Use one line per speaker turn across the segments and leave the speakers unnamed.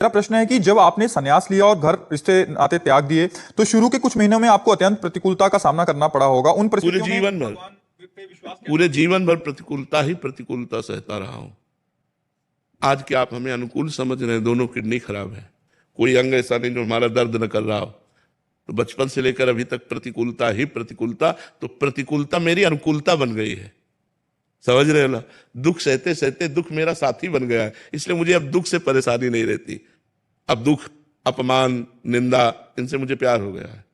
मेरा प्रश्न है कि जब आपने संन्यास लिया और घर रिश्ते नाते त्याग दिए तो शुरू के कुछ महीनों में आपको अत्यंत प्रतिकूलता का सामना करना पड़ा होगा। उन
पूरे
परिस्थितियों में
जीवन भर
भगवान पे विश्वास
पूरे जीवन भर प्रतिकूलता ही प्रतिकूलता सहता रहा हूं। आज के आप हमें अनुकूल समझ रहे हैं, दोनों किडनी खराब है, कोई अंग ऐसा नहीं जो हमारा दर्द न कर रहा हो। तो बचपन से लेकर अभी तक प्रतिकूलता ही प्रतिकूलता, तो प्रतिकूलता मेरी अनुकूलता बन गई है। समझ रहे हो ना? दुख सहते सहते दुख मेरा साथी बन गया है, इसलिए मुझे अब दुख से परेशानी नहीं रहती। अब दुख, अपमान, निंदा, इनसे मुझे प्यार हो गया है।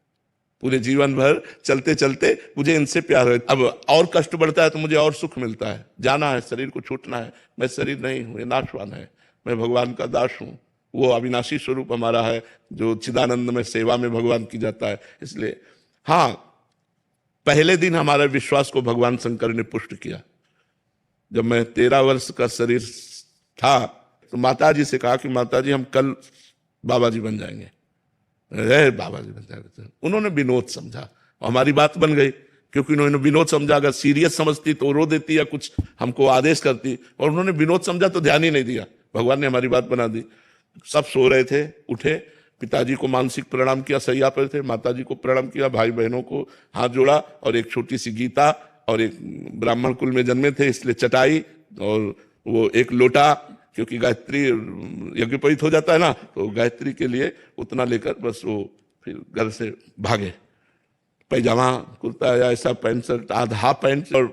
पूरे जीवन भर चलते चलते मुझे इनसे प्यार है। अब और कष्ट बढ़ता है तो मुझे और सुख मिलता है। जाना है, शरीर को छूटना है। मैं शरीर नहीं हूं, ये नाशवान है। मैं भगवान का दास हूं। वो अविनाशी स्वरूप हमारा है जो चिदानंद में सेवा में भगवान की जाता है। इसलिए हाँ, पहले दिन हमारे विश्वास को भगवान शंकर ने पुष्ट किया। जब मैं 13 वर्ष का शरीर था तो माताजी से कहा कि माताजी हम कल बाबा जी बन जाएंगे। बाबा जी बन जाएंगे। उन्होंने विनोद समझा, हमारी बात बन गई, क्योंकि उन्होंने विनोद समझा। अगर सीरियस समझती तो रो देती या कुछ हमको आदेश करती, और उन्होंने विनोद समझा तो ध्यान ही नहीं दिया। भगवान ने हमारी बात बना दी। सब सो रहे थे, उठे, पिताजी को मानसिक प्रणाम किया, सैया पर थे, माताजी को प्रणाम किया, भाई बहनों को हाथ जोड़ा, और एक छोटी सी गीता, और एक ब्राह्मण कुल में जन्मे थे इसलिए चटाई, और वो एक लोटा, क्योंकि गायत्री यज्ञोपवीत हो जाता है ना, तो गायत्री के लिए उतना लेकर बस वो फिर घर से भागे। पैजामा, कुर्ता या ऐसा पैंट शर्ट, आधा पैंट, और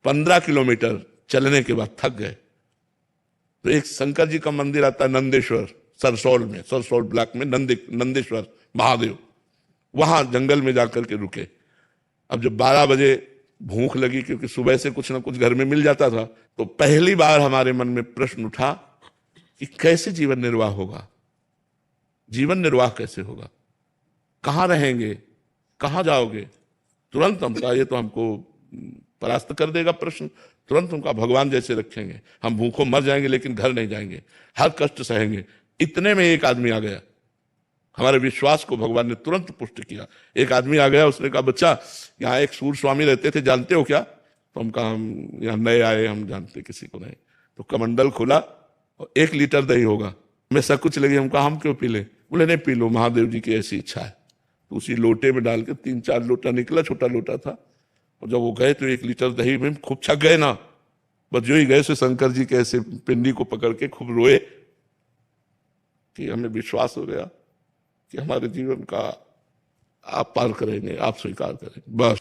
15 किलोमीटर चलने के बाद थक गए। तो एक शंकर जी का मंदिर आता है नंदेश्वर, सरसौल में, सरसौल ब्लॉक में नंदेश्वर महादेव, वहां जंगल में जाकर के रुके। अब जब 12 बजे भूख लगी, क्योंकि सुबह से कुछ ना कुछ घर में मिल जाता था, तो पहली बार हमारे मन में प्रश्न उठा कि कैसे जीवन निर्वाह होगा। जीवन निर्वाह कैसे होगा, कहां रहेंगे, कहां जाओगे। तुरंत हम कहा ये तो हमको परास्त कर देगा प्रश्न। तुरंत उनका भगवान जैसे रखेंगे, हम भूखों मर जाएंगे लेकिन घर नहीं जाएंगे, हर कष्ट सहेंगे। इतने में एक आदमी आ गया, हमारे विश्वास को भगवान ने तुरंत पुष्ट किया। एक आदमी आ गया, उसने कहा बच्चा यहाँ एक सूर स्वामी रहते थे, जानते हो क्या? तो हम कहा हम यहाँ नए आए, हम जानते किसी को नहीं। तो कमंडल खोला और 1 लीटर दही होगा। हमें सब कुछ लगी, हम कहा हम क्यों पी ले? बोले नहीं पी लो, महादेव जी की ऐसी इच्छा है। तो उसी लोटे में डाल के 3-4 लोटा निकला, छोटा लोटा था। और जब वो गए तो 1 लीटर दही में खूब छक गए ना। बस जो ही गए सो शंकर जी के ऐसे पिंडी को पकड़ के खूब रोए कि हमें विश्वास हो गया कि हमारे जीवन का आप पार करेंगे, आप स्वीकार करेंगे। बस।